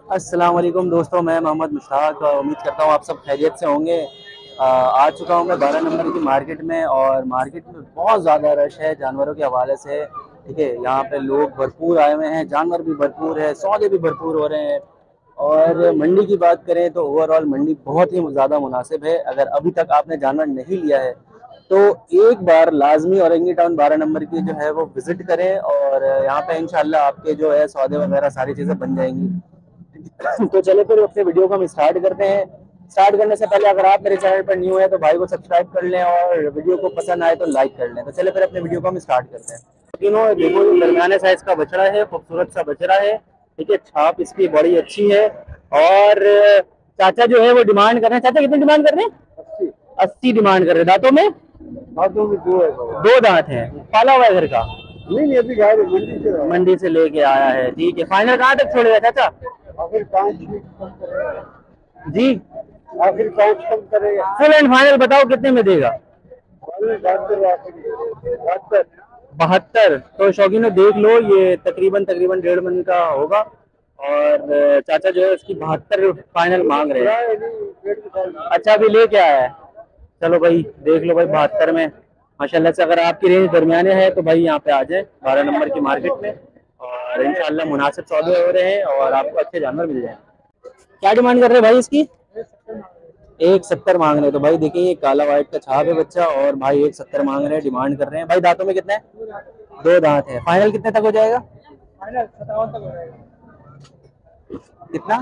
अस्सलाम वालेकुम दोस्तों, मैं मोहम्मद मुश्ताक। उम्मीद करता हूँ आप सब खैरियत से होंगे। आ चुका हूँ मैं 12 नंबर की मार्केट में, और मार्केट में बहुत ज़्यादा रश है जानवरों के हवाले से। ठीक है, यहाँ पे लोग भरपूर आए हुए हैं, जानवर भी भरपूर है, सौदे भी भरपूर हो रहे हैं। और मंडी की बात करें तो ओवरऑल मंडी बहुत ही ज़्यादा मुनासिब है। अगर अभी तक आपने जानवर नहीं लिया है तो एक बार लाजमी औरंगी टाउन 12 नंबर की जो है वो विजिट करें, और यहाँ पे इंशाल्लाह आपके जो है सौदे वगैरह सारी चीज़ें बन जाएंगी। तो चले फिर अपने वीडियो को हम स्टार्ट करते हैं। स्टार्ट करने से पहले अगर आप मेरे चैनल पर न्यू है तो भाई को सब्सक्राइब कर लें, और वीडियो को पसंद आए तो लाइक कर लें। तो चले फिर अपने वीडियो को हम स्टार्ट करते हैं। तीनों देखो, ये दरमियाने साइज का बछड़ा है, खूबसूरत सा बछड़ा है। ठीक है, छाप इसकी बड़ी अच्छी है। और चाचा जो है वो डिमांड कर रहे हैं। चाचा कितनी डिमांड कर रहे हैं? 80 डिमांड कर रहे हैं। दांतों में? हाथों में दो है। दो दांत हैं। पाला हुआ है घर का? नहीं, अभी गाय मंडी से लेके आया है। ठीक है, फाइनल कहाँ तक छोड़ेगा चाचा? आखिर 5 मिनट कम करेगा। जी, आखिर 5 कम करेगा। फुल एंड फाइनल बताओ कितने में देगा? 72। 72? तो शौकीनों देख लो, ये तकरीबन तकरीबन 1.5 मन का होगा। और चाचा जो है उसकी 72 फाइनल मांग रहे हैं। अच्छा, अभी लेके आया है। चलो भाई, देख लो भाई 72 में। माशाल्लाह से अगर आपकी रेंज दरमियाने है तो भाई यहाँ पे आ जाए 12 नंबर की मार्केट में, और इंशाल्लाह मुनासिब सौदे हो रहे हैं और आपको अच्छे जानवर मिल जाए। क्या डिमांड कर रहे हैं भाई इसकी? 170 मांग रहे हैं। तो भाई देखिए, ये काला व्हाइट का छाप है बच्चा, और भाई 170 मांग रहे हैं, डिमांड कर रहे हैं। भाई दांतों में कितने हैं? दो दांत है। फाइनल कितने तक हो जाएगा? फाइनल 57 तक हो जाएगा। कितना?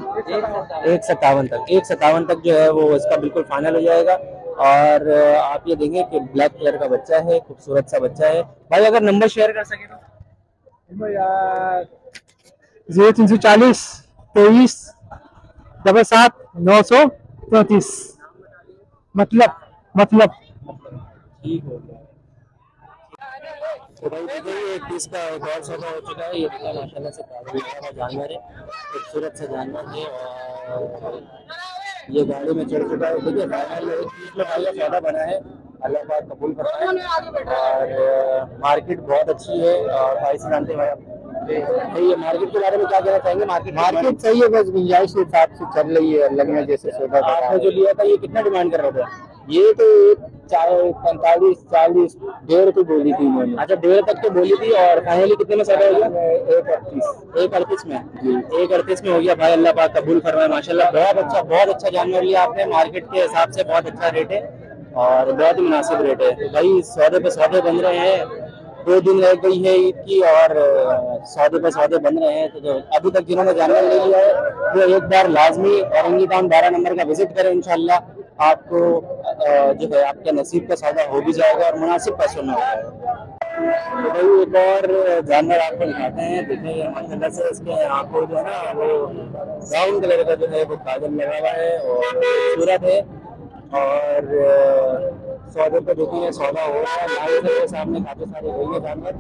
157 तक। 157 तक जो है वो इसका बिल्कुल फाइनल हो जाएगा। और आप ये देखेंगे कि ब्लैक कलर का बच्चा है, खूबसूरत सा बच्चा है। भाई अगर नंबर शेयर कर सके तो? यार 0340 23 77 934। मतलब ठीक हो गया। तो भाई देखिए, ये एक पीस का एक और सौदा हो चुका है। ये देखिए माशाल्लाह से काफी बड़ा जानवर है, खूबसूरत सा जानवर है। और ये गाड़ी में चढ़ चुका है। देखिए फाइनल एक पीस में भाई का सौदा बना है। अल्लाह पाक कबूल फरमाए। और मार्केट बहुत अच्छी है। और भाई से जानते हैं भाई आप, भाई ये मार्केट के बारे में क्या कहना चाहेंगे? मार्केट सही है, बस गुंजाइश के हिसाब से चल रही है। लगने जैसे सौदा आपने जो लिया था ये कितना डिमांड कर रहे थे? ये तो 45 40 डेढ़ की बोली थी इन्होंने। अच्छा, 1.5 तक तो बोली थी, और फाइनली कितने में सौदा हो गया? 138। 138 में? 138 में हो गया। भाई अल्लाह पाक कबूल फरमाए। माशाल्लाह बहुत अच्छा जानवर लिया आपने। मार्केट के हिसाब से बहुत अच्छा रेट है, और बहुत ही मुनासिब रेट है। तो भाई सौदे पे सौदे बन रहे हैं। 2 दिन रह गई है ईद की, और सौदे पे सौदे बन रहे हैं। तो जो अभी तक जिन्होंने जानवर ले लिया है वो एक बार लाजमी औरंगी टाउन 12 नंबर का विजिट करें। इंशाल्लाह आपको जो है आपके नसीब का सौदा हो भी जाएगा, और मुनासिब पैसों में हो जाएगा। तो भाई एक और जानवर आपको दिखाते हैं। देखिए ये माशाल्लाह से इसके आंखों जो है ना वो ब्राउन कलर का जो है वो काजल लगा हुआ है, और खूबसूरत है। और सौदे पे देखिए सौदा हो रहा है लाइन से, सामने काफी सारे हुए जानवर।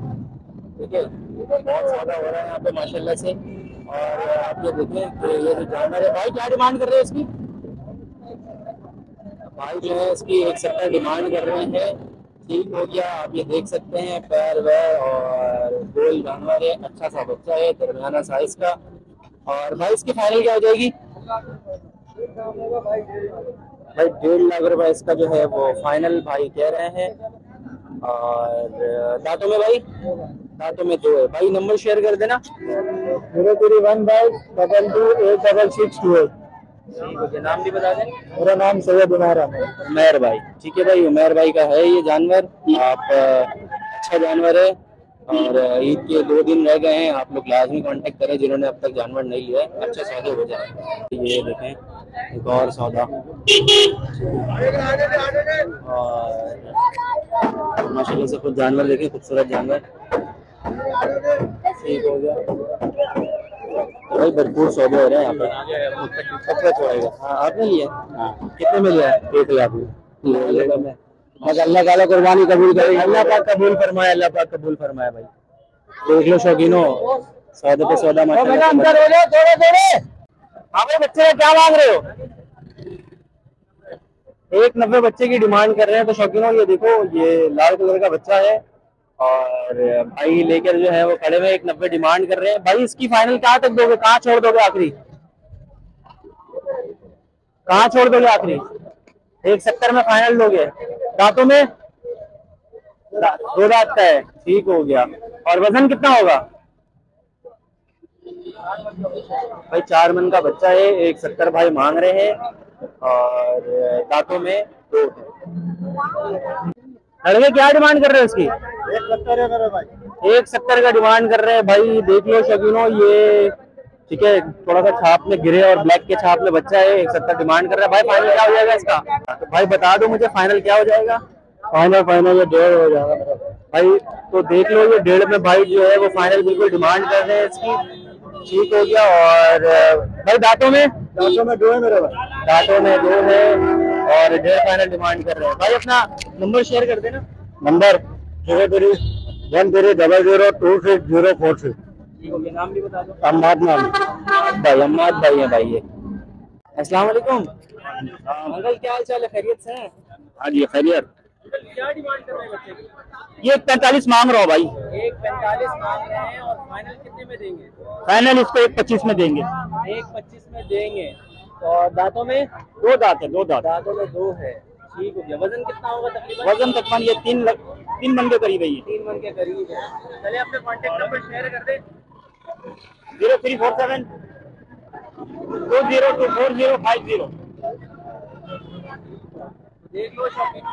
ठीक है, बहुत सौदा हो रहा है यहाँ पे माशाल्लाह से। और आप ये देखें कि ये जो जानवर है, भाई क्या डिमांड कर रहे हैं इसकी? भाई जो है इसकी 170 डिमांड कर रहे हैं। ठीक हो गया, आप ये देख सकते हैं पैर वैर, और गोल जानवर है, अच्छा सा बच्चा है दरमियाना साइज का। और भाई इसकी फाइनल क्या हो जाएगी? भाई 1.5 लाख रुपए इसका जो है वो फाइनल भाई कह रहे हैं। और दांतों में भाई? दांतों में दो है। भाई नंबर शेयर कर देना। 03122228628। ठीक है, नाम भी बता दें। मेरा नाम सैयद उमर है। उमर भाई। ठीक है भाई, उमर भाई का है ये जानवर। आप अच्छा जानवर है। और ईद के 2 दिन रह गए हैं। आप लोग लाजमी कांटेक्ट करें जिन्होंने अब तक जानवर नहीं लिया है, अच्छे सौदे हो जाए। ये देखें एक और सौदा, और माशाल्लाह से कुछ जानवर देखें, खूबसूरत जानवर। ठीक हो गया। तो भाई भरपूर सौदे हो रहे हैं यहाँ पे। कब छोड़ेगा? हाँ आपने लिया? हाँ। कितने में लिया है? 1 लाख में। बस अल्लाह ताला कुर्बानी कबूल करे। अल्लाह पाक कबूल फरमाए, अल्लाह पाक कबूल फरमाए। भाई देख लो शौकीनो, सौदे पे सौदा माशाल्लाह। हाँ भाई, बच्चे क्या मांग रहे हो? 190 बच्चे की डिमांड कर रहे हैं। तो शौकीनों ये देखो, ये लाल कलर का बच्चा है, और भाई लेकर जो है वो खड़े में 190 डिमांड कर रहे हैं। भाई इसकी फाइनल कहाँ तक दोगे? कहाँ छोड़ दोगे आखिरी? कहाँ छोड़ दोगे आखिरी? 170 में फाइनल दोगे? दांतों में दो दांत का है, ठीक हो गया। और वजन कितना होगा भाई? 4 मन का बच्चा है, 170 भाई मांग रहे हैं और दांतों में दो है। लड़के क्या डिमांड कर रहे हैं उसकी? 170 है मेरे भाई। 170 का डिमांड कर रहे हैं भाई। देख लो शकीनो, ये ठीक है, थोड़ा सा छाप में गिरे और ब्लैक के छाप में बच्चा है, 170 डिमांड कर रहा है भाई। फाइनल क्या हो जाएगा इसका? तो भाई बता दो मुझे, फाइनल क्या हो जाएगा? फाइनल ये 1.5 हो जाएगा मेरा भाई तो देख लो, ये 1.5 में भाई जो है वो फाइनल बिल्कुल डिमांड कर रहे हैं इसकी। ठीक हो गया। और भाई दांतों में? दांतों में 2 है मेरे भाई। दांतों में 2 है और 1.5 फाइनल डिमांड कर रहे हैं भाई। अपना नंबर शेयर कर देना। नंबर 031302604। ठीक हो गया, नाम भी बता दो। अम्माद नाम भाई अम्माद भाई है भाई ये। अस्सलाम वालेकुम अंकल, क्या हाल चाल है? खैरियत से हैं? हाँ जी खैरियत। क्या डिमांड कर रहे हैं बच्चे की? ये 45 मांग रहा हूँ भाई। 145 मांग रहे हैं और फाइनल कितने में देंगे? फाइनल इसको 125 में देंगे। 125 में देंगे। और दांतों में? 2 दांत है, 2 दांत। दांतों में 2 है, ठीक हो गया। वजन कितना होगा तकरीबन? वजन तकरीबन ये 3 मन के करीब है। ये 3 मन के करीब है। चलिए अपने कांटेक्ट नंबर शेयर कर दें। 0347 202450। देख लो शॉपिंग।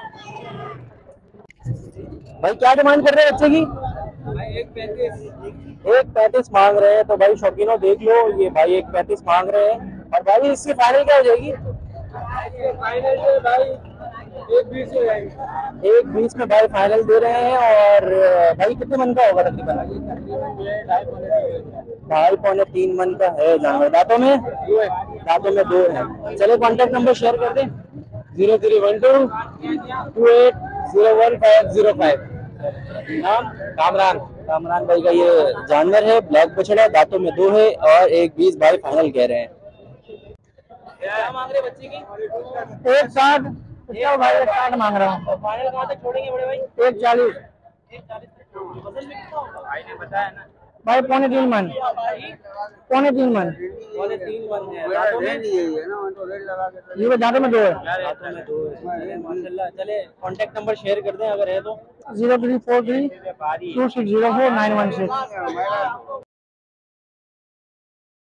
भाई क्या डिमांड कर रहे हैं बच्चे की? 135 मांग रहे हैं। तो भाई शौकीनों देख लो, ये भाई 135 मांग रहे हैं। और भाई इसकी फाइनल क्या हो जाएगी? फाइनल भाई 120 हो जाएगी। 120 में भाई फाइनल दे रहे हैं। और भाई कितने मन का होगा तकरीबन? 2.5-3 मन का है जानवर। दांतों में? दांतों में 2 है। चले कांटेक्ट नंबर शेयर कर दें। 0312280105। नाम? कामरान। कामरान भाई का ये जानवर है, ब्लैक बछड़ा, दांतों में 2 है और 120 भाई फाइनल कह रहे हैं। क्या मांग रहे बच्चे की? 160 भाई, 160 मांग रहा हूँ। फाइनल कहाँ तक छोड़ेंगे बड़े भाई? 140 वजन में कितना होगा? भाई ने बताया ना भाई, 3.25 मन। 3.25 मन। 3 मन है। दांतों में? ये दांतों में 2 है। दांतों में 2 है। चले माशाल्लाह। चले कांटेक्ट नंबर शेयर कर दें अगर है तो। 0343 2604 916।